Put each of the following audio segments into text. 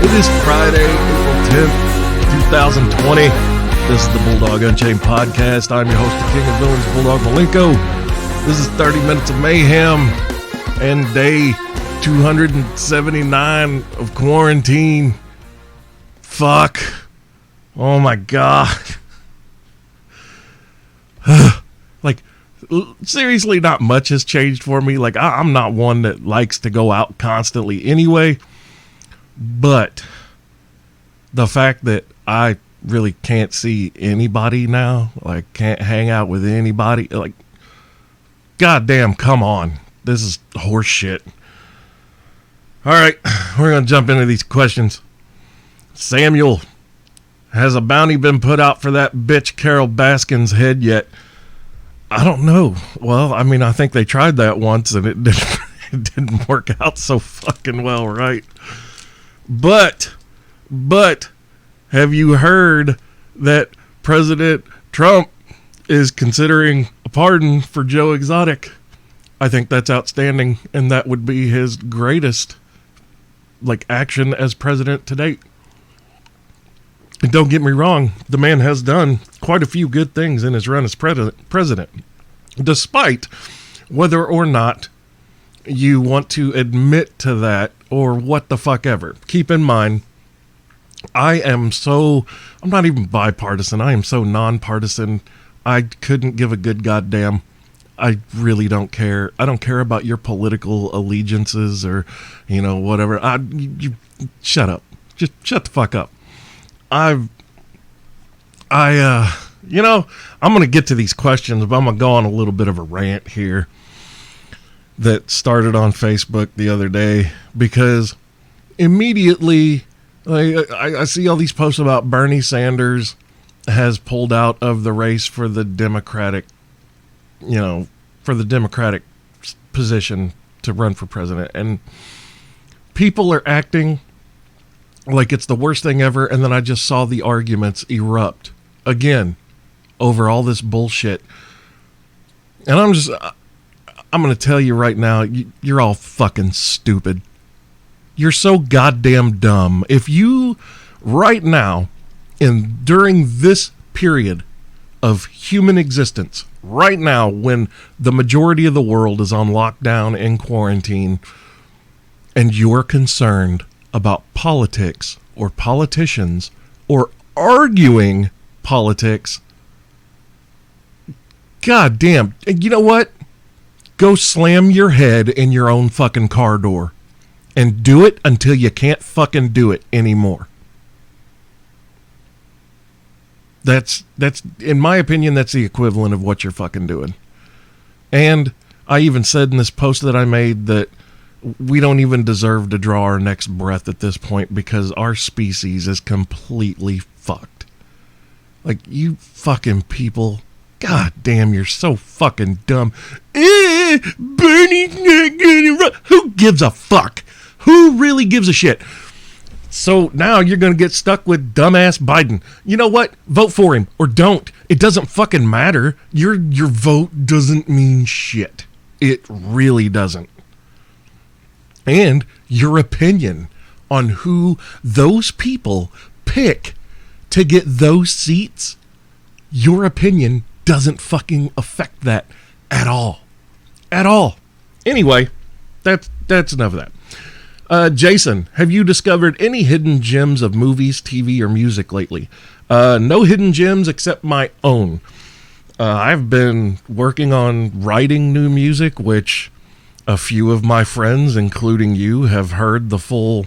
It is Friday, April 10th, 2020. This is the Bulldog Unchained podcast. I'm your host, the King of Villains, Bulldog Malenko. This is 30 minutes of mayhem and day 279 of quarantine. Fuck. Oh my God. Like, seriously, not much has changed for me. Like, I'm not one that likes to go out constantly anyway. But the fact that I really can't see anybody now, like, can't hang out with anybody, like, goddamn, come on. This is horse shit. All right, we're going to jump into these questions. Samuel, has a bounty been put out for that bitch Carole Baskin's head yet? I don't know. Well, I mean, I think they tried that once and it didn't work out so fucking well, right? But, have you heard that President Trump is considering a pardon for Joe Exotic? I think that's outstanding, and that would be his greatest, like, action as president to date. And don't get me wrong, the man has done quite a few good things in his run as president, despite whether or not you want to admit to that or what the fuck ever. Keep in mind, I'm not even bipartisan. I am so nonpartisan. I couldn't give a good goddamn. I really don't care. I don't care about your political allegiances or, whatever. You shut up. Just shut the fuck up. I'm going to get to these questions, but I'm going to go on a little bit of a rant here that started on Facebook the other day, because immediately I see all these posts about Bernie Sanders has pulled out of the race for the Democratic position to run for president, and people are acting like it's the worst thing ever. And then I just saw the arguments erupt again over all this bullshit. And I'm going to tell you right now, you're all fucking stupid. You're so goddamn dumb. If you, right now, during this period of human existence, right now, when the majority of the world is on lockdown and quarantine, and you're concerned about politics or politicians or arguing politics, goddamn, you know what? Go slam your head in your own fucking car door and do it until you can't fucking do it anymore. That's in my opinion, that's the equivalent of what you're fucking doing. And I even said in this post that I made that we don't even deserve to draw our next breath at this point, because our species is completely fucked. Like, you fucking people, god damn, you're so fucking dumb. Bernie's not gonna run. Who gives a fuck? Who really gives a shit? So now you're going to get stuck with dumbass Biden. You know what? Vote for him or don't. It doesn't fucking matter. Your vote doesn't mean shit. It really doesn't. And your opinion on who those people pick to get those seats, your opinion doesn't fucking affect that at all. At all. Anyway, that's enough of that. Jason, have you discovered any hidden gems of movies, TV, or music lately? No hidden gems except my own. I've been working on writing new music, which a few of my friends, including you, have heard the full.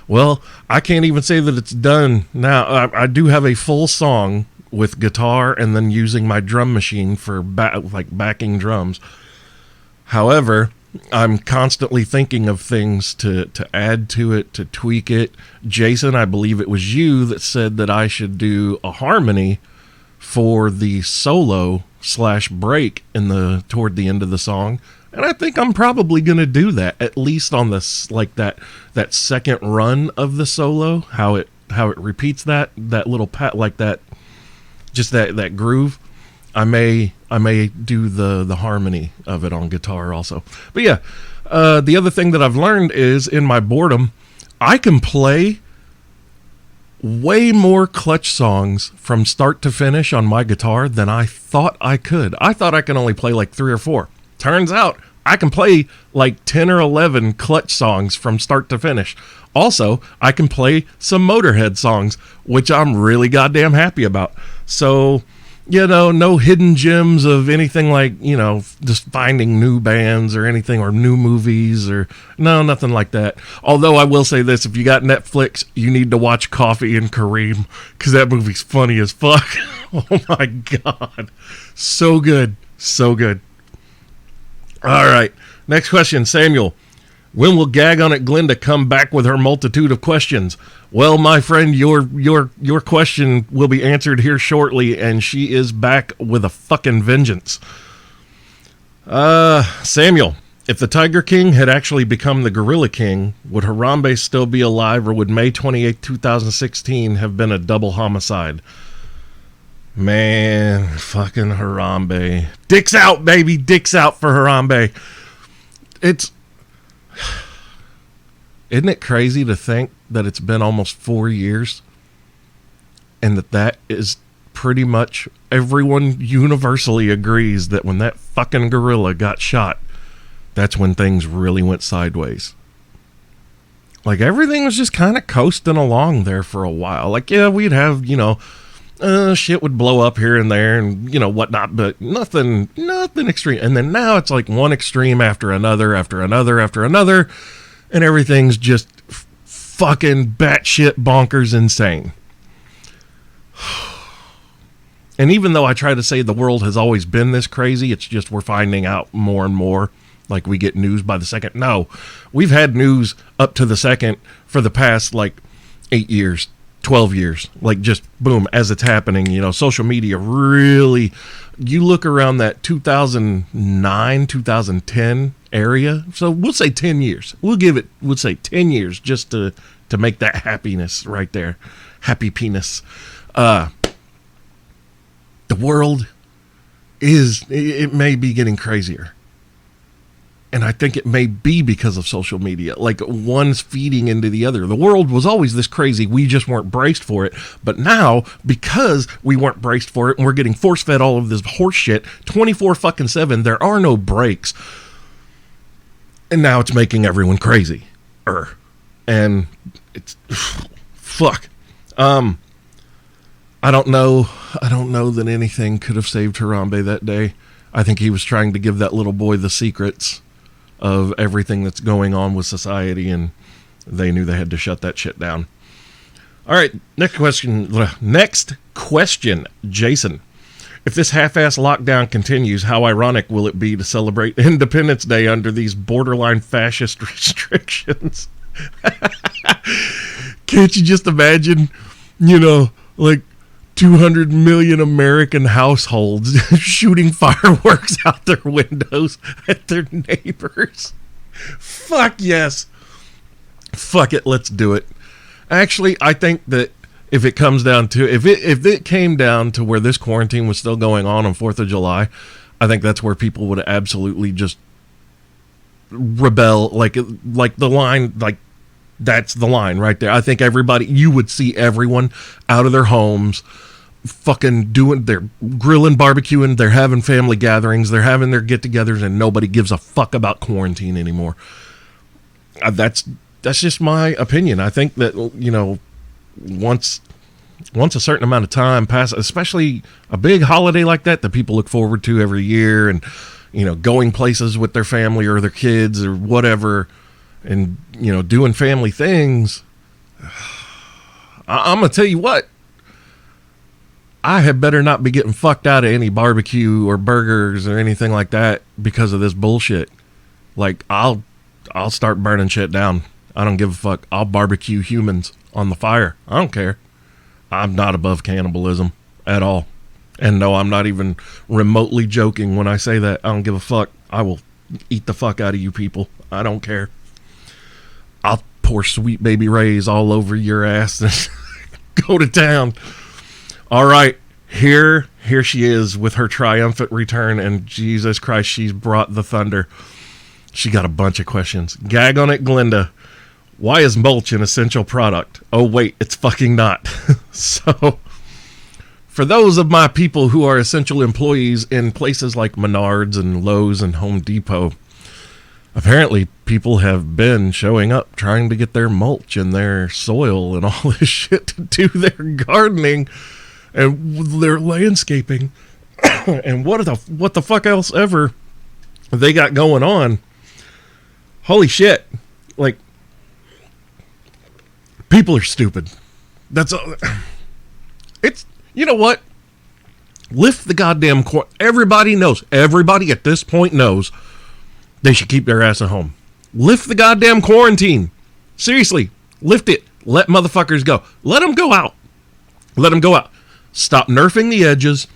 Well, I can't even say that it's done now. I do have a full song with guitar and then using my drum machine for backing drums. However, I'm constantly thinking of things to add to it, to tweak it. Jason, I believe it was you that said that I should do a harmony for the solo / break toward the end of the song. And I think I'm probably going to do that, at least on this, like that second run of the solo, how it repeats that little pat, like that, just that groove. I may do the harmony of it on guitar also. But yeah, the other thing that I've learned is in my boredom, I can play way more clutch songs from start to finish on my guitar than I thought I could. I thought I could only play like 3 or 4. Turns out I can play like 10 or 11 clutch songs from start to finish. Also, I can play some Motorhead songs, which I'm really goddamn happy about. So, no hidden gems of anything like, just finding new bands or anything or new movies or nothing like that. Although I will say this, if you got Netflix, you need to watch Coffee and Kareem because that movie's funny as fuck. Oh my God. So good. So good. All right. Next question, Samuel. When will Gag on It Glenda come back with her multitude of questions? Well, my friend, your question will be answered here shortly, and she is back with a fucking vengeance. Samuel, if the Tiger King had actually become the Gorilla King, would Harambe still be alive, or would May 28, 2016 have been a double homicide? Man, fucking Harambe. Dicks out, baby. Dicks out for Harambe. Isn't it crazy to think that it's been almost 4 years and that is pretty much everyone universally agrees that when that fucking gorilla got shot, that's when things really went sideways. Like everything was just kind of coasting along there for a while. Like, yeah, we'd have, shit would blow up here and there and, whatnot, but nothing extreme. And then now it's like one extreme after another, and everything's just fucking batshit bonkers insane. And even though I try to say the world has always been this crazy, it's just we're finding out more and more. Like we get news by the second. No, we've had news up to the second for the past 8 years, 12 years. Like just boom, as it's happening, social media really, you look around that 2009, 2010 area. So we'll say 10 years. We'll say 10 years just to make that happiness right there. Happy penis. The world it may be getting crazier. And I think it may be because of social media. Like one's feeding into the other. The world was always this crazy. We just weren't braced for it. But now, because we weren't braced for it and we're getting force fed all of this horse shit 24/7, there are no breaks. And now it's making everyone crazy. And it's fuck. I don't know that anything could have saved Harambe that day. I think he was trying to give that little boy the secrets of everything that's going on with society, and they knew they had to shut that shit down. All right, next question, Jason. If this half-ass lockdown continues, how ironic will it be to celebrate Independence Day under these borderline fascist restrictions? Can't you just imagine, 200 million American households shooting fireworks out their windows at their neighbors? Fuck yes. Fuck it, let's do it. Actually, I think that if it comes down to, if it came down to where this quarantine was still going on 4th of July, I think that's where people would absolutely just rebel, like the line, that's the line right there. I think you would see everyone out of their homes, fucking they're grilling, barbecuing, they're having family gatherings, they're having their get-togethers, and nobody gives a fuck about quarantine anymore. That's just my opinion. I think that, once a certain amount of time passes, especially a big holiday like that people look forward to every year, and, going places with their family or their kids or whatever, and, doing family things, I'm going to tell you what, I had better not be getting fucked out of any barbecue or burgers or anything like that because of this bullshit. Like, I'll start burning shit down. I don't give a fuck. I'll barbecue humans on the fire. I don't care. I'm not above cannibalism at all. And no, I'm not even remotely joking when I say that. I don't give a fuck. I will eat the fuck out of you people. I don't care. I'll pour Sweet Baby Ray's all over your ass and go to town. All right, here she is with her triumphant return, and Jesus Christ, she's brought the thunder. She got a bunch of questions. Gag on it, Glenda. Why is mulch an essential product? Oh, wait, it's fucking not. So, for those of my people who are essential employees in places like Menards and Lowe's and Home Depot, apparently people have been showing up trying to get their mulch and their soil and all this shit to do their gardening and their landscaping and what the fuck else ever they got going on. Holy shit. Like, people are stupid. That's all. It's, you know what? Lift the goddamn everybody knows. Everybody at this point knows they should keep their ass at home. Lift the goddamn quarantine. Seriously, lift it. Let motherfuckers go. Let them go out. Let them go out. Stop nerfing the edges.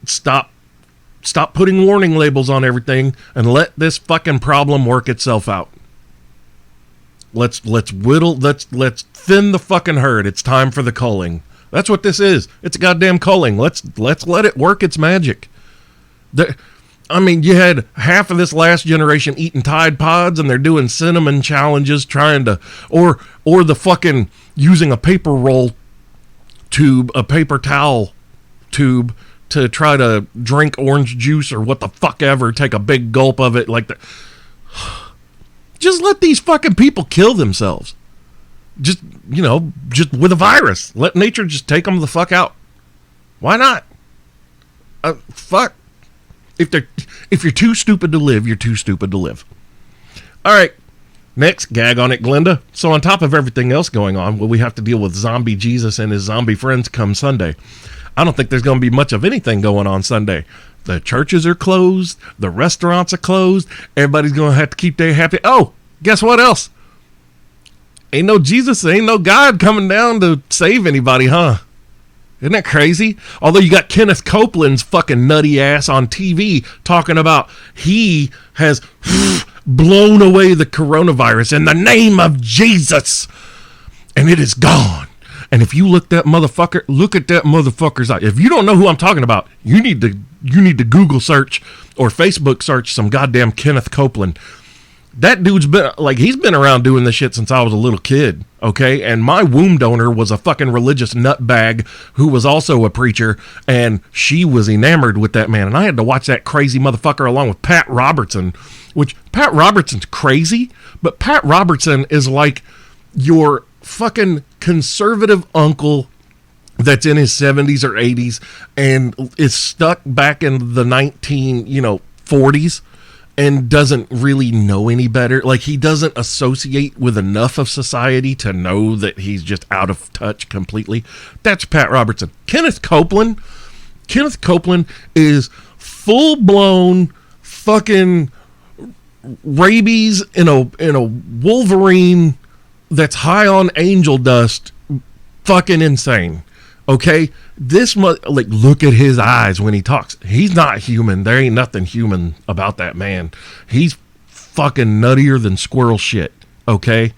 Stop putting warning labels on everything, and let this fucking problem work itself out. Let's thin the fucking herd. It's time for the culling. That's what this is. It's a goddamn culling. Let's let it work its magic. I mean, you had half of this last generation eating Tide Pods, and they're doing cinnamon challenges, trying to, or the fucking using a paper roll tube, a paper towel tube to try to drink orange juice or what the fuck ever, take a big gulp of it like that. Just let these fucking people kill themselves. Just with a virus. Let nature just take them the fuck out. Why not? Fuck. If you're too stupid to live, you're too stupid to live. All right. Next, gag on it, Glenda. So on top of everything else going on, we have to deal with zombie Jesus and his zombie friends come Sunday. I don't think there's going to be much of anything going on Sunday. The churches are closed. The restaurants are closed. Everybody's going to have to keep their happy. Oh, guess what else? Ain't no Jesus, ain't no God coming down to save anybody, huh? Isn't that crazy? Although you got Kenneth Copeland's fucking nutty ass on TV talking about he has blown away the coronavirus in the name of Jesus. And it is gone. And if you look at that motherfucker's eye. If you don't know who I'm talking about, you need to Google search or Facebook search some goddamn Kenneth Copeland. That dude's he's been around doing this shit since I was a little kid, okay? And my womb donor was a fucking religious nutbag who was also a preacher, and she was enamored with that man. And I had to watch that crazy motherfucker along with Pat Robertson, which Pat Robertson's crazy, but Pat Robertson is like your fucking conservative uncle that's in his 70s or 80s and is stuck back in the 40s. And doesn't really know any better. Like, he doesn't associate with enough of society to know that he's just out of touch completely. That's Pat Robertson. Kenneth Copeland is full-blown fucking rabies in a Wolverine that's high on angel dust. Fucking insane. Okay, look at his eyes when he talks. He's not human. There ain't nothing human about that man. He's fucking nuttier than squirrel shit. Okay,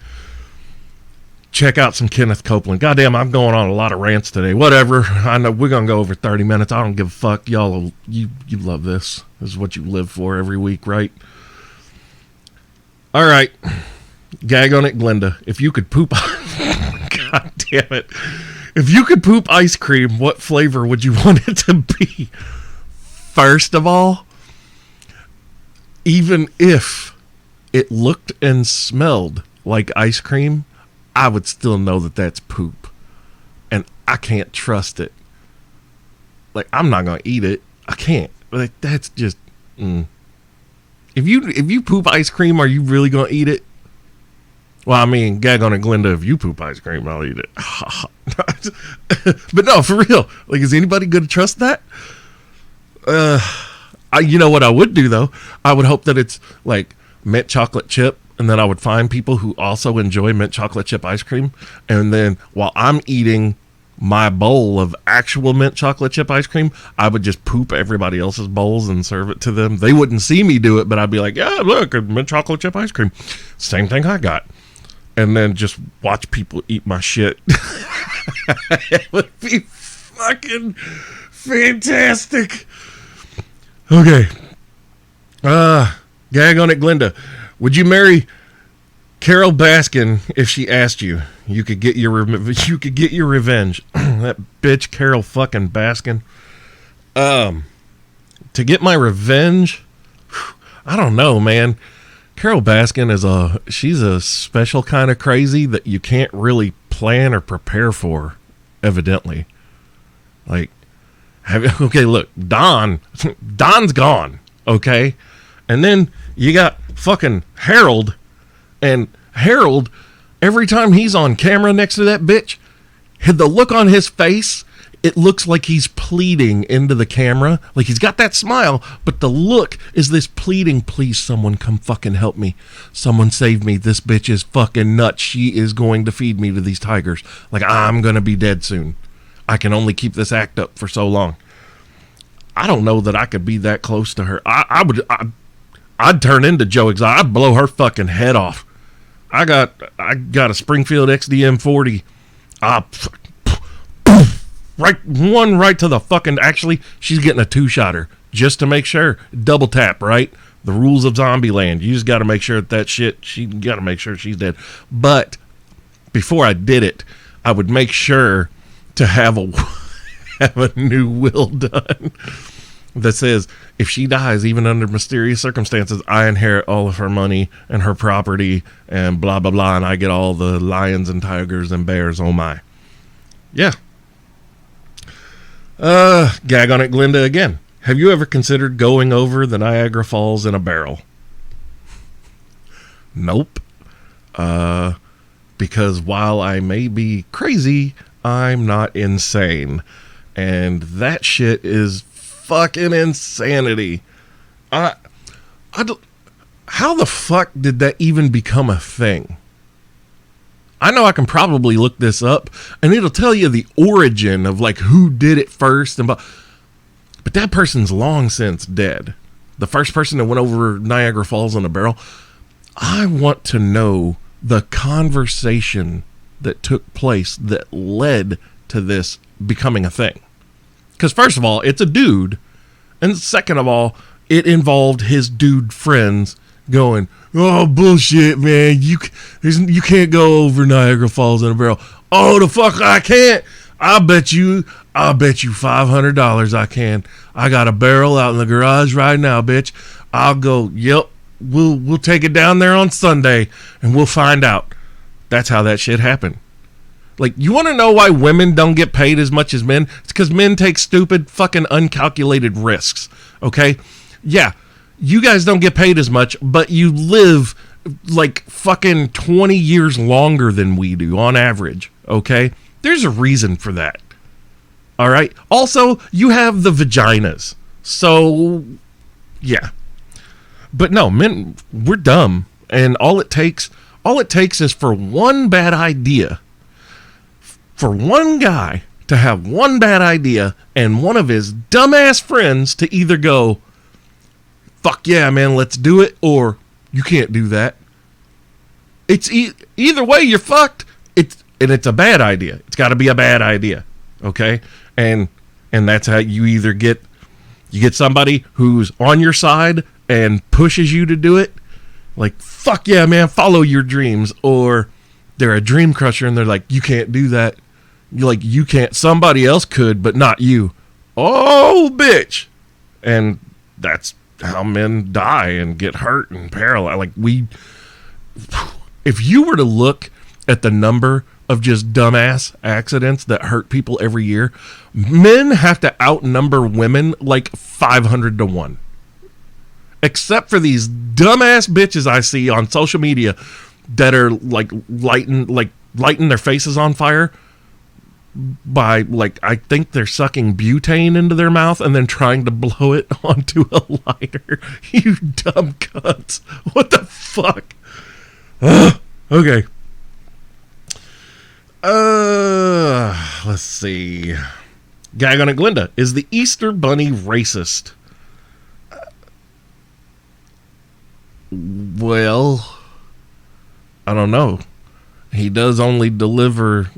check out some Kenneth Copeland. Goddamn, I'm going on a lot of rants today. Whatever. I know we're gonna go over 30 minutes. I don't give a fuck. Y'all, you love this. This is what you live for every week, right? All right, gag on it, Glenda. If you could poop, God damn it. If you could poop ice cream, what flavor would you want it to be? First of all, even if it looked and smelled like ice cream, I would still know that that's poop. And I can't trust it. Like, I'm not going to eat it. I can't. Like, that's just... If you poop ice cream, are you really going to eat it? Well, I mean, gag on it, Glenda, if you poop ice cream, I'll eat it. But no, for real. Like, is anybody going to trust that? You know what I would do, though? I would hope that it's, like, mint chocolate chip, and then I would find people who also enjoy mint chocolate chip ice cream, and then while I'm eating my bowl of actual mint chocolate chip ice cream, I would just poop everybody else's bowls and serve it to them. They wouldn't see me do it, but I'd be like, yeah, look, mint chocolate chip ice cream. Same thing I got. And then just watch people eat my shit. It would be fucking fantastic. Okay. Gag on it, Glenda. Would you marry Carole Baskin, if she asked you, you could get your revenge. That bitch Carole fucking Baskin. To get my revenge, I don't know, man. Carole Baskin she's a special kind of crazy that you can't really plan or prepare for, evidently. Like, okay, look, Don's gone, okay? And then you got fucking Harold, and Harold, every time he's on camera next to that bitch, the look on his face, it looks like he's pleading into the camera. Like, he's got that smile, but the look is this pleading, please, someone come fucking help me. Someone save me. This bitch is fucking nuts. She is going to feed me to these tigers. Like, I'm going to be dead soon. I can only keep this act up for so long. I don't know that I could be that close to her. I'd turn into Joe Exotic. I'd blow her fucking head off. I got a Springfield XDM40. Right to the fucking. Actually, she's getting a 2-shotter just to make sure. Double tap, right? The rules of Zombieland. You just got to make sure that shit. She got to make sure she's dead. But before I did it, I would make sure to have a new will done that says, if she dies, even under mysterious circumstances, I inherit all of her money and her property and blah, blah, blah, and I get all the lions and tigers and bears. Oh, my. Yeah. Gag on it, Glenda, again. Have you ever considered going over the Niagara Falls in a barrel? Nope. Because while I may be crazy, I'm not insane. And that shit is fucking insanity. How the fuck did that even become a thing? I know I can probably look this up and it'll tell you the origin of like who did it first, but that person's long since dead. The first person that went over Niagara Falls in a barrel. I want to know the conversation that took place that led to this becoming a thing. Because first of all, it's a dude, and second of all, it involved his dude friends going, oh, bullshit, man. You can't go over Niagara Falls in a barrel. Oh, the fuck I can't. I bet you $500 I can. I got a barrel out in the garage right now, bitch. I'll go, yep, we'll take it down there on Sunday, and we'll find out. That's how that shit happened. Like, you want to know why women don't get paid as much as men? It's because men take stupid, fucking uncalculated risks, okay? Yeah. You guys don't get paid as much, but you live like fucking 20 years longer than we do on average, okay? There's a reason for that, all right? Also, you have the vaginas, so yeah. But no, men, we're dumb, and all it takes is for one bad idea, for one guy to have one bad idea, and one of his dumbass friends to either go, fuck yeah, man, let's do it, or you can't do that. It's either way, you're fucked. It's a bad idea. It's got to be a bad idea, okay? And that's how you either get somebody who's on your side and pushes you to do it, like, fuck yeah, man, follow your dreams, or they're a dream crusher and they're like, you can't do that. You're like, you can't. Somebody else could, but not you. Oh, bitch. And that's how men die and get hurt and paralyzed. Like, if you were to look at the number of just dumbass accidents that hurt people every year, men have to outnumber women like 500 to 1. Except for these dumbass bitches I see on social media that are like lighting their faces on fire by, like, I think they're sucking butane into their mouth and then trying to blow it onto a lighter. You dumb cunts. What the fuck? Okay. Let's see. Gag on it, Glenda. Is the Easter Bunny racist? Well, I don't know. He does only deliver.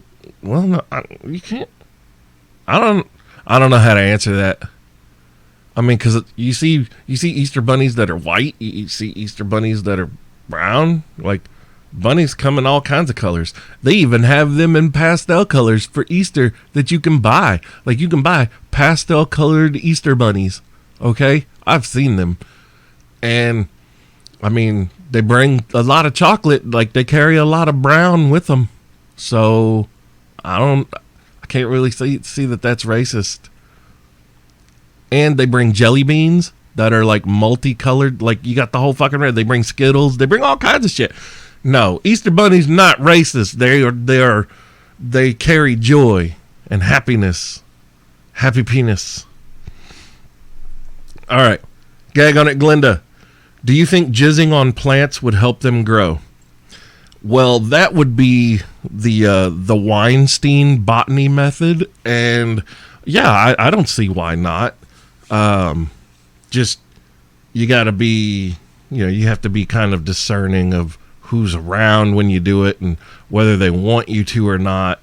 Well, no, you can't. I don't know how to answer that. I mean, because you see Easter bunnies that are white. You see Easter bunnies that are brown. Like, Bunnies come in all kinds of colors. They even have them in pastel colors for Easter that you can buy. Like, you can buy pastel colored Easter bunnies. Okay? I've seen them. And, I mean, they bring a lot of chocolate. Like, they carry a lot of brown with them. So, I can't really see that that's racist. And they bring jelly beans that are, like, multicolored. Like, you got the whole fucking red. They bring Skittles. They bring all kinds of shit. No, Easter Bunny's not racist. They carry joy and happiness. Happy penis. All right. Gag on it, Glenda. Do you think jizzing on plants would help them grow? Well, that would be the Weinstein botany method. And yeah, I don't see why not. Just, you got to be, you have to be kind of discerning of who's around when you do it and whether they want you to or not.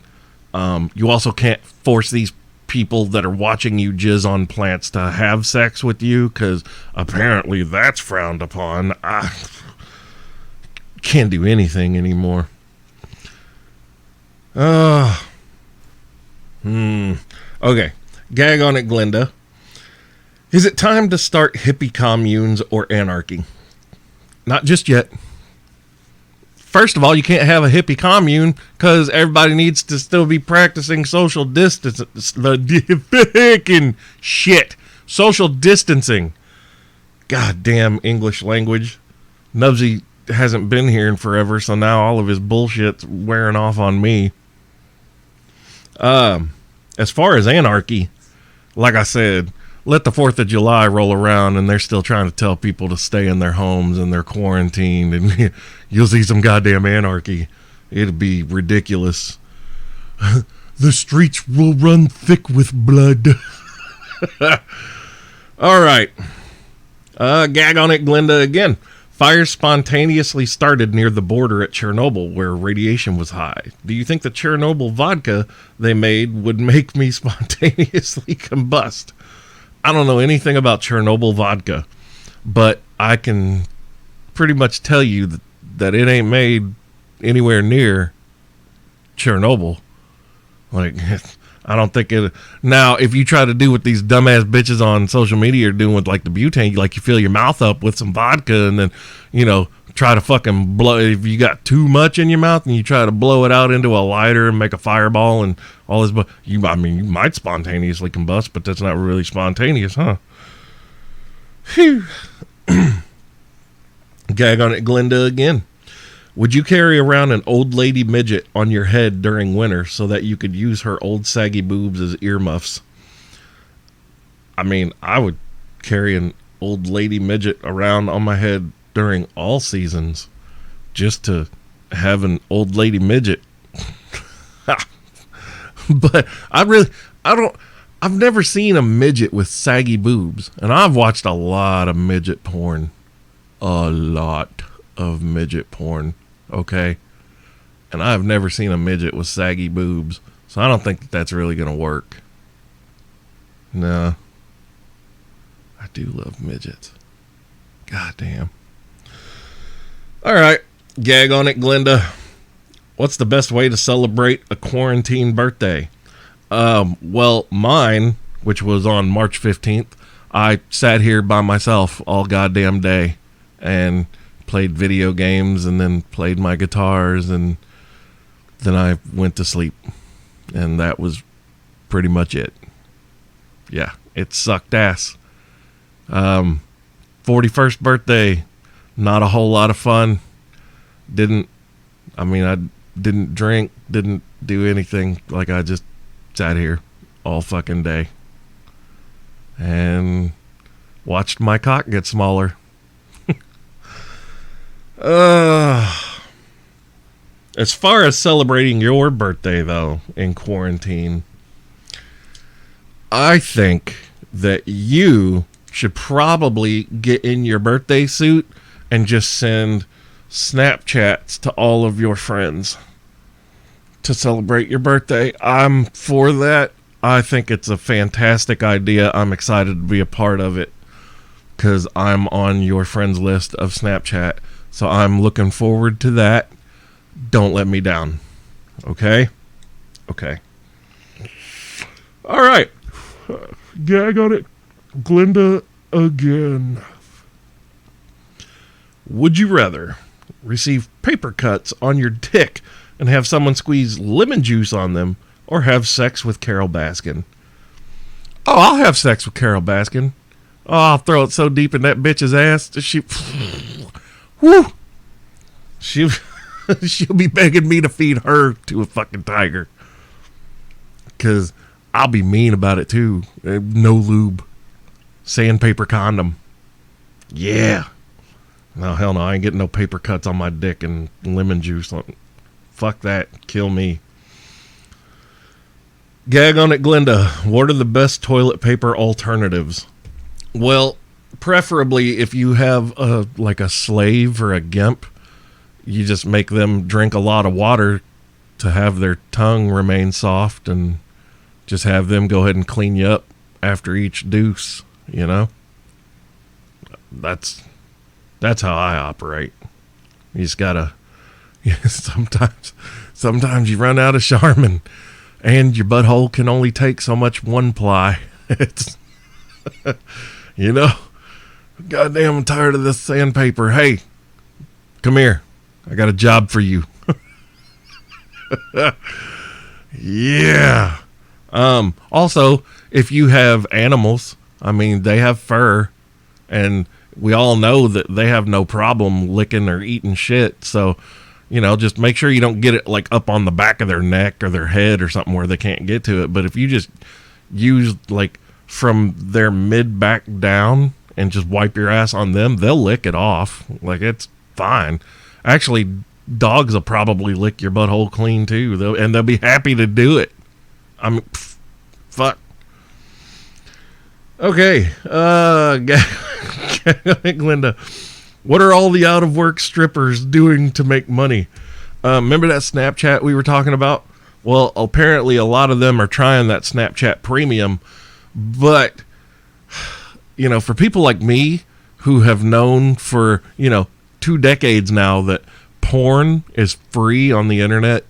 You also can't force these people that are watching you jizz on plants to have sex with you, because apparently that's frowned upon. I can't do anything anymore. Okay. Gag on it, Glenda. Is it time to start hippie communes or anarchy? Not just yet. First of all, you can't have a hippie commune because everybody needs to still be practicing social distance. The fucking shit. Social distancing. Goddamn English language. Nubsy hasn't been here in forever, so now all of his bullshit's wearing off on me. As far as anarchy, like I said, let the 4th of July roll around and they're still trying to tell people to stay in their homes and they're quarantined, and you'll see some goddamn anarchy. It'll be ridiculous. The streets will run thick with blood. All right. Gag on it, Glenda, again. Fires spontaneously started near the border at Chernobyl, where radiation was high. Do you think the Chernobyl vodka they made would make me spontaneously combust? I don't know anything about Chernobyl vodka, but I can pretty much tell you that it ain't made anywhere near Chernobyl. Like, I don't think it. Now, if you try to do what these dumbass bitches on social media are doing with, like, the butane, like, you fill your mouth up with some vodka and then, try to fucking blow. If you got too much in your mouth and you try to blow it out into a lighter and make a fireball and all this, you might spontaneously combust, but that's not really spontaneous, huh? Phew. Gag on it, Glenda, again. Would you carry around an old lady midget on your head during winter so that you could use her old saggy boobs as earmuffs? I mean, I would carry an old lady midget around on my head during all seasons just to have an old lady midget. But I've never seen a midget with saggy boobs, and I've watched a lot of midget porn. A lot of midget porn, okay? And I've never seen a midget with saggy boobs, so I don't think that's really gonna work. No. I do love midgets. God damn. Alright, gag on it, Glenda. What's the best way to celebrate a quarantine birthday? Well, mine, which was on March 15th, I sat here by myself all goddamn day and played video games and then played my guitars, and then I went to sleep. And that was pretty much it. Yeah, it sucked ass. 41st birthday, not a whole lot of fun. I didn't drink, didn't do anything. Like, I just sat here all fucking day and watched my cock get smaller. As far as celebrating your birthday, though, in quarantine, I think that you should probably get in your birthday suit and just send Snapchats to all of your friends to celebrate your birthday. I'm for that. I think it's a fantastic idea. I'm excited to be a part of it because I'm on your friends list of Snapchat. So I'm looking forward to that. don't let me down. Okay? Okay. All right. Gag on it. Glenda again. Would you rather receive paper cuts on your dick and have someone squeeze lemon juice on them, or have sex with Carole Baskin? Oh, I'll have sex with Carole Baskin. Oh, I'll throw it so deep in that bitch's ass that she'll be begging me to feed her to a fucking tiger. Because I'll be mean about it too. No lube. Sandpaper condom. Yeah. No, hell no. I ain't getting no paper cuts on my dick and lemon juice on. Fuck that. Kill me. Gag on it, Glenda. What are the best toilet paper alternatives? Well, preferably if you have like a slave or a gimp, you just make them drink a lot of water to have their tongue remain soft, and just have them go ahead and clean you up after each deuce, you know? That's how I operate. You just gotta, sometimes you run out of Charmin, and your butthole can only take so much one ply. It's, you know, goddamn, I'm tired of this sandpaper. Hey, come here. I got a job for you. Yeah. Also, if you have animals, I mean, they have fur, and we all know that they have no problem licking or eating shit. So, you know, just make sure you don't get it like up on the back of their neck or their head or something where they can't get to it. But if you just use like from their mid back down and just wipe your ass on them, they'll lick it off. Like, it's fine. Actually, dogs will probably lick your butthole clean too, and they'll be happy to do it. I mean, fuck. Okay, Glenda, what are all the out of work strippers doing to make money? Remember that Snapchat we were talking about? Well, apparently a lot of them are trying that Snapchat Premium, but, you know, for people like me who have known for, 2 decades now that porn is free on the internet,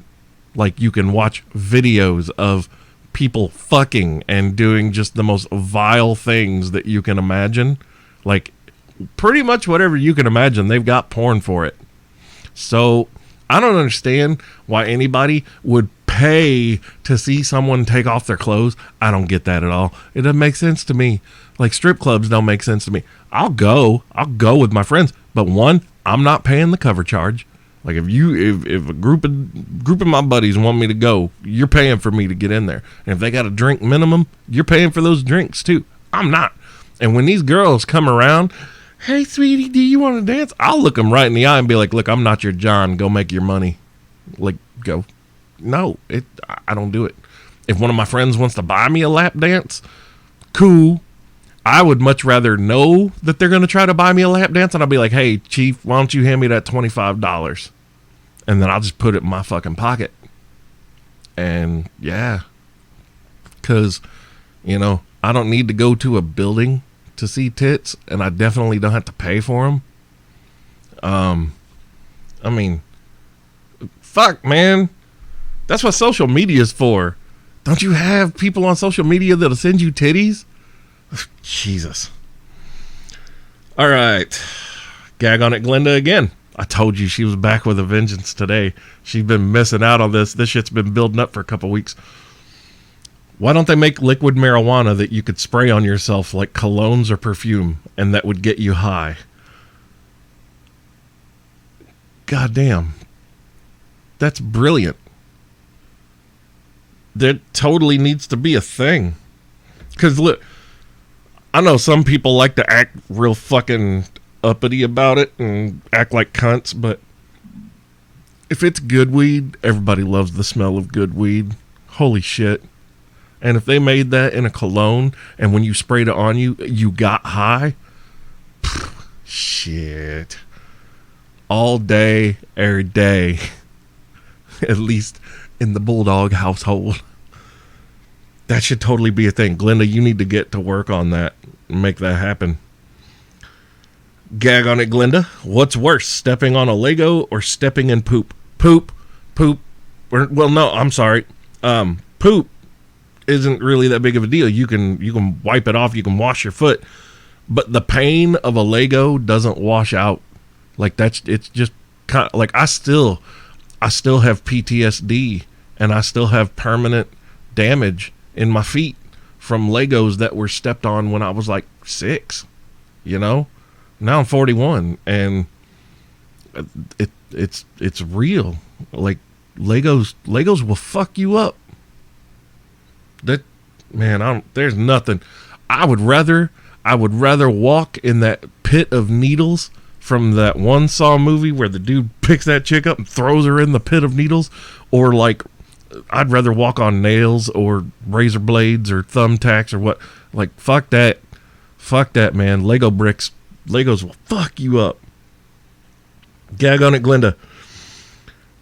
like you can watch videos of people fucking and doing just the most vile things that you can imagine. Like, pretty much whatever you can imagine, they've got porn for it. So I don't understand why anybody would pay to see someone take off their clothes. I don't get that at all. It doesn't make sense to me. Like, strip clubs don't make sense to me. I'll go with my friends, but one, I'm not paying the cover charge. Like, if a group of my buddies want me to go, you're paying for me to get in there. And if they got a drink minimum, you're paying for those drinks too. I'm not. And when these girls come around, hey, sweetie, do you want to dance? I'll look them right in the eye and be like, look, I'm not your John. Go make your money. Like, go. No, I don't do it. If one of my friends wants to buy me a lap dance, cool. I would much rather know that they're going to try to buy me a lap dance, and I'll be like, hey, Chief, why don't you hand me that $25? And then I'll just put it in my fucking pocket. And, yeah. Because, I don't need to go to a building to see tits, and I definitely don't have to pay for them. I mean, fuck, man. That's what social media is for. Don't you have people on social media that'll send you titties? Jesus. All right. Gag on it, Glenda, again. I told you she was back with a vengeance today. She's been missing out on this. This shit's been building up for a couple weeks. Why don't they make liquid marijuana that you could spray on yourself like colognes or perfume, and that would get you high? Goddamn. That's brilliant. That totally needs to be a thing. Because look, I know some people like to act real fucking uppity about it and act like cunts, but if it's good weed, everybody loves the smell of good weed. Holy shit. And if they made that in a cologne and when you sprayed it on you, you got high, shit. All day, every day. At least in the Bulldog household. That should totally be a thing. Glenda, you need to get to work on that and make that happen. Gag on it, Glenda. What's worse, stepping on a Lego or stepping in poop? Poop. poop, no, I'm sorry. Poop isn't really that big of a deal. You can wipe it off. You can wash your foot, but the pain of a Lego doesn't wash out. Like it's just kind of like I still have PTSD and I still have permanent damage in my feet from Legos that were stepped on when I was like 6. Now I'm 41 and it's real. Like Legos will fuck you up. That, man, there's nothing. I would rather walk in that pit of needles from that one Saw movie where the dude picks that chick up and throws her in the pit of needles, or like I'd rather walk on nails or razor blades or thumbtacks or what. Like fuck that, man. Legos will fuck you up. Gag on it, Glenda.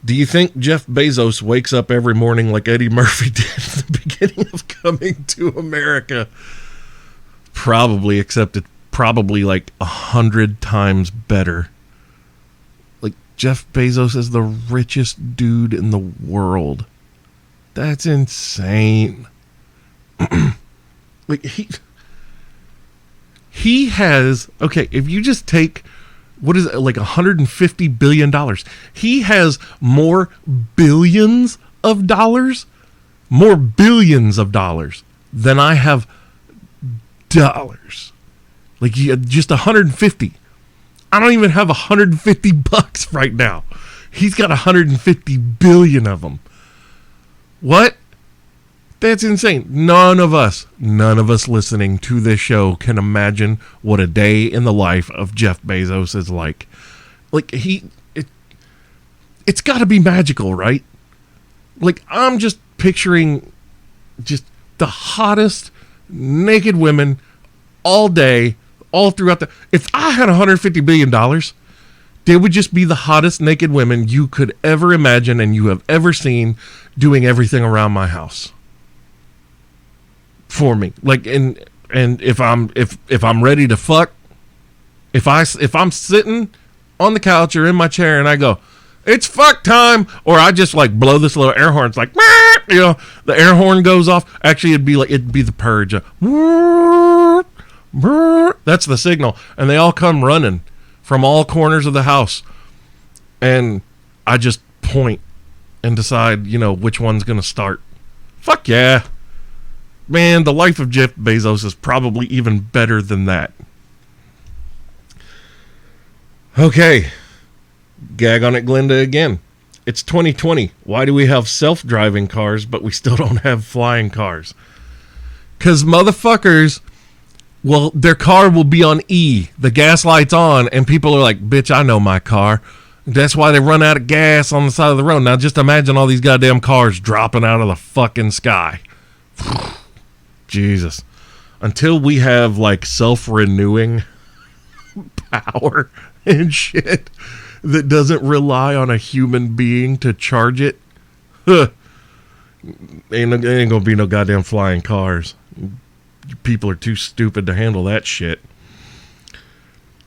Do you think Jeff Bezos wakes up every morning like Eddie Murphy did at the beginning of Coming to America? Probably, except it's probably like 100 times better. Like, Jeff Bezos is the richest dude in the world. That's insane. Like, he has, okay, if you just take, what is it, like $150 billion. He has more billions of dollars than I have dollars. Like, just 150. I don't even have 150 bucks right now. He's got 150 billion of them. What? That's insane. None of us listening to this show can imagine what a day in the life of Jeff Bezos is like. Like, it's got to be magical, right? Like, I'm just picturing just the hottest naked women all day, all throughout if I had $150 billion, they would just be the hottest naked women you could ever imagine and you have ever seen, doing everything around my house for me. Like, and if I'm ready to fuck, if I'm sitting on the couch or in my chair and I go, it's fuck time, or I just like blow this little air horn, it's like, the air horn goes off. Actually, it'd be the purge. That's the signal, and they all come running from all corners of the house, and I just point and decide, which one's gonna start. Fuck yeah, man! The life of Jeff Bezos is probably even better than that. Okay, gag on it, Glenda again. It's 2020. Why do we have self-driving cars, but we still don't have flying cars? Because motherfuckers, well, their car will be on E. The gas light's on, and people are like, bitch, I know my car. That's why they run out of gas on the side of the road. Now, just imagine all these goddamn cars dropping out of the fucking sky. Jesus. Until we have, like, self-renewing power and shit that doesn't rely on a human being to charge it, ain't gonna be no goddamn flying cars. People are too stupid to handle that shit.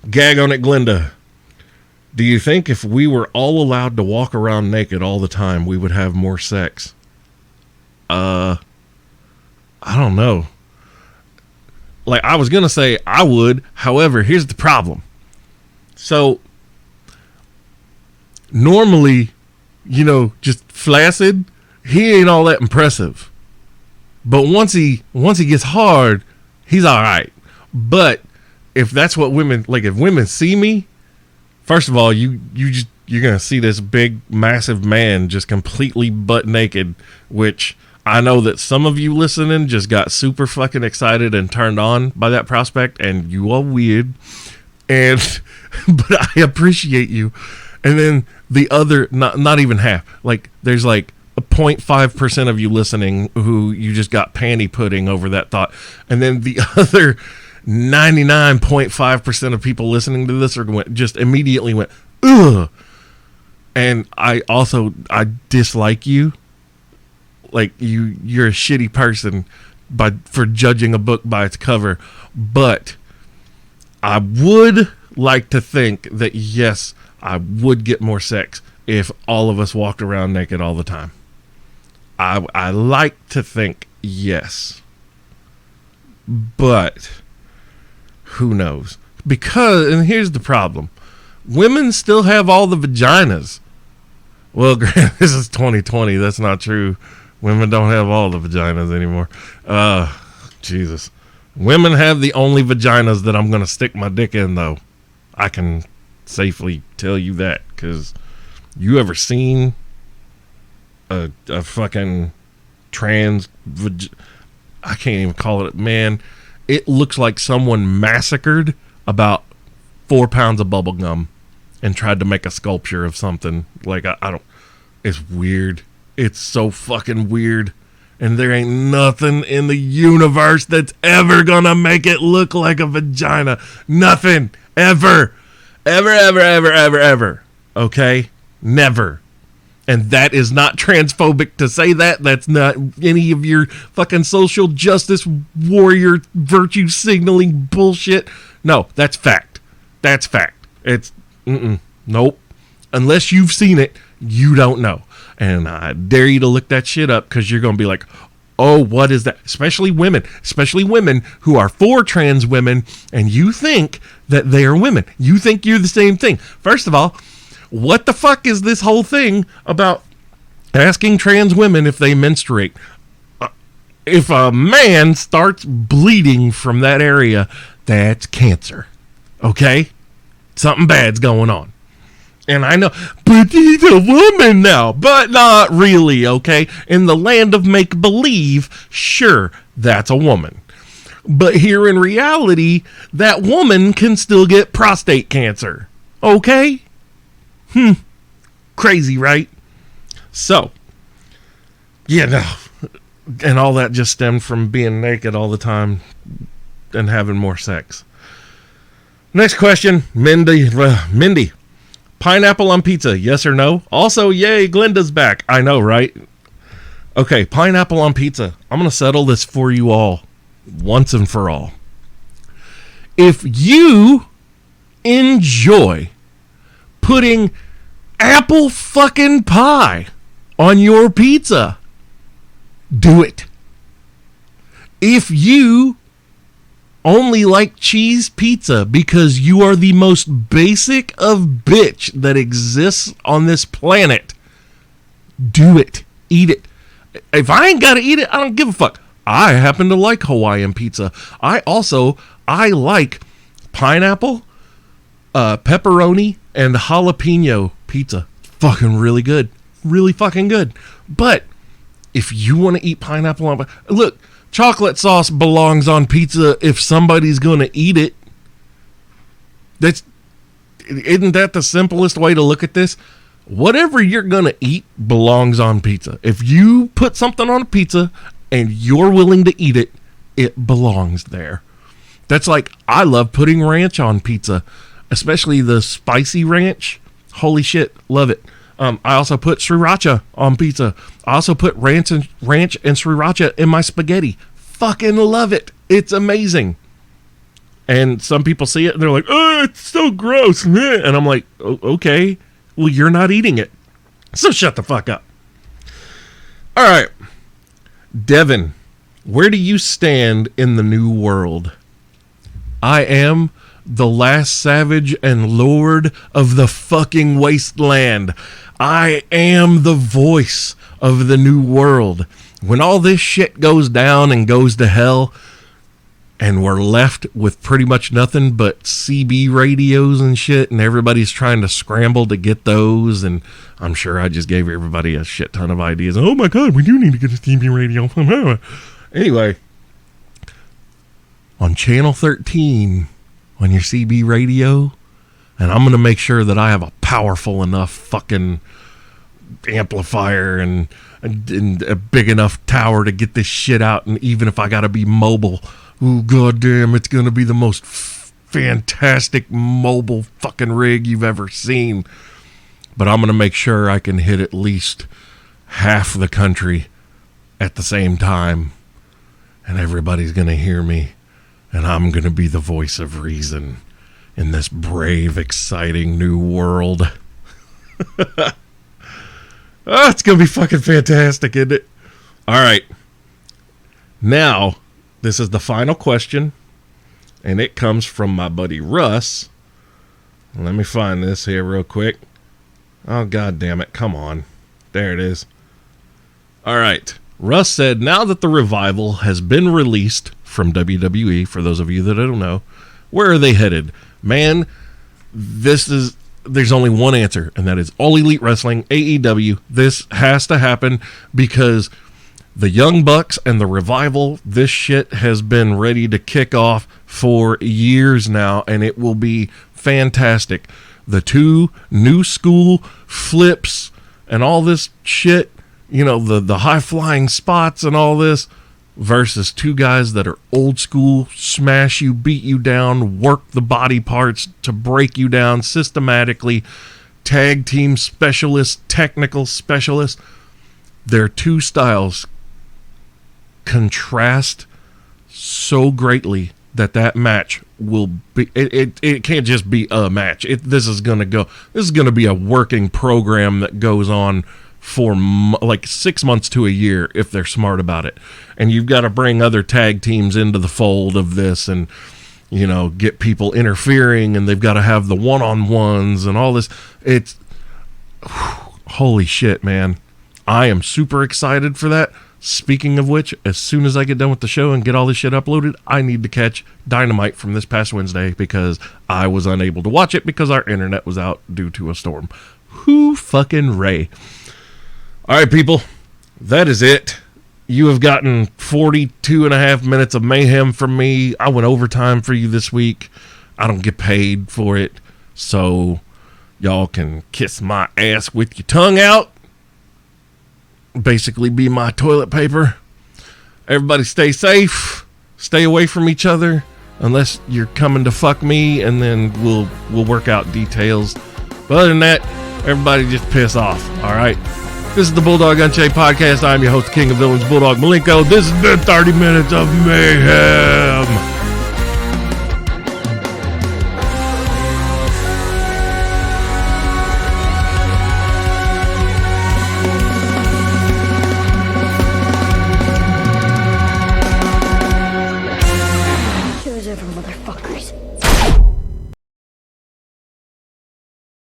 Gag on it, Glenda. Do you think if we were all allowed to walk around naked all the time, we would have more sex? I don't know. Like, I was gonna say I would. However, here's the problem. So, normally, just flaccid, he ain't all that impressive. But once he gets hard, he's all right. But if that's what women like, if women see me, first of all, you're gonna see this big, massive man just completely butt naked, which I know that some of you listening just got super fucking excited and turned on by that prospect, and you are weird. And but I appreciate you. And then the other, not even half, like there's like a 0.5% of you listening who you just got panty pudding over that thought. And then the other 99.5% of people listening to this just immediately went, ugh. And I dislike you. Like you're a shitty person for judging a book by its cover. But I would like to think that, yes, I would get more sex. if all of us walked around naked all the time? I like to think yes. But who knows? Because, and here's the problem. Women still have all the vaginas. Well, this is 2020. That's not true. Women don't have all the vaginas anymore. Jesus. Women have the only vaginas that I'm going to stick my dick in, though. I can safely tell you that. Because you ever seen a fucking trans I can't even call it. Man, it looks like someone massacred about 4 pounds of bubble gum and tried to make a sculpture of something. Like, I don't... It's weird. It's so fucking weird. And there ain't nothing in the universe that's ever gonna make it look like a vagina. Nothing. Ever. Ever. Okay? Never. And that is not transphobic to say that. That's not any of your fucking social justice warrior virtue signaling bullshit. No, that's fact. That's fact. It's... Nope. Unless you've seen it, you don't know. And I dare you to look that shit up, because you're going to be like, oh, what is that? Especially women who are for trans women, and you think that they are women. You think you're the same thing. First of all, what the fuck is this whole thing about asking trans women if they menstruate? If a man starts bleeding from that area, that's cancer. Okay? Something bad's going on. And I know, but he's a woman now. But not really, okay? In the land of make-believe, sure, that's a woman. But here in reality, that woman can still get prostate cancer. Okay? Crazy, right? So, yeah, no. And all that just stemmed from being naked all the time and having more sex. Next question, Mindy. Pineapple on pizza, yes or no? Also, yay, Glenda's back. I know, right? Okay, pineapple on pizza. I'm going to settle this for you all once and for all. If you enjoy putting apple fucking pie on your pizza, do it. If you only like cheese pizza because you are the most basic of bitch that exists on this planet, do it. Eat it. If I ain't got to eat it, I don't give a fuck. I happen to like Hawaiian pizza. I like pineapple, pepperoni, and jalapeno pizza. Fucking really good. Really fucking good. But if you want to eat pineapple on... Look, chocolate sauce belongs on pizza if somebody's going to eat it. Isn't that the simplest way to look at this? Whatever you're going to eat belongs on pizza. If you put something on a pizza and you're willing to eat it, it belongs there. That's like, I love putting ranch on pizza, especially the spicy ranch. Holy shit, love it. I also put sriracha on pizza. I also put ranch and sriracha in my spaghetti. Fucking love it. It's amazing. And some people see it and they're like, oh, it's so gross. And I'm like, okay, well, you're not eating it. So shut the fuck up. All right. Devin, where do you stand in the new world? I am the last savage and lord of the fucking wasteland. I am the voice of the new world. When all this shit goes down and goes to hell, and we're left with pretty much nothing but CB radios and shit, and everybody's trying to scramble to get those, and I'm sure I just gave everybody a shit ton of ideas. Oh my God, we do need to get a CB radio. Anyway, on channel 13 on your CB radio, and I'm going to make sure that I have a powerful enough fucking amplifier and a big enough tower to get this shit out. And even if I got to be mobile, oh goddamn, it's going to be the most fantastic mobile fucking rig you've ever seen. But I'm going to make sure I can hit at least half the country at the same time. And everybody's going to hear me. And I'm going to be the voice of reason in this brave, exciting new world. Oh, it's going to be fucking fantastic, isn't it? All right. Now, this is the final question, and it comes from my buddy Russ. Let me find this here real quick. Oh, God damn it. Come on. There it is. All right. Russ said, now that the Revival has been released from WWE, for those of you that don't know, where are they headed? Man, there's only one answer, and that is All Elite Wrestling, AEW. This has to happen because the Young Bucks and the Revival, this shit has been ready to kick off for years now, and it will be fantastic. The two new school flips and all this shit, you know, the high-flying spots and all this, versus two guys that are old school, smash you, beat you down, work the body parts to break you down systematically, tag team specialists, technical specialists. Their two styles contrast so greatly that match will be, it can't just be a match. This is going to be a working program that goes on for like 6 months to a year if they're smart about it. And you've got to bring other tag teams into the fold of this and, you know, get people interfering, and they've got to have the one-on-ones and all this. It's holy shit, man. I am super excited for that. Speaking of which, as soon as I get done with the show and get all this shit uploaded, I need to catch Dynamite from this past Wednesday because I was unable to watch it because our internet was out due to a storm. Who fucking Ray? All right, people, that is it. You have gotten 42 and a half minutes of mayhem from me. I went overtime for you this week. I don't get paid for it, so y'all can kiss my ass with your tongue out. Basically be my toilet paper. Everybody stay safe. Stay away from each other unless you're coming to fuck me, and then we'll work out details. But other than that, everybody just piss off. All right. This is the Bulldog Unchained podcast. I'm your host, King of Villains, Bulldog Malenko. This has been 30 minutes of mayhem.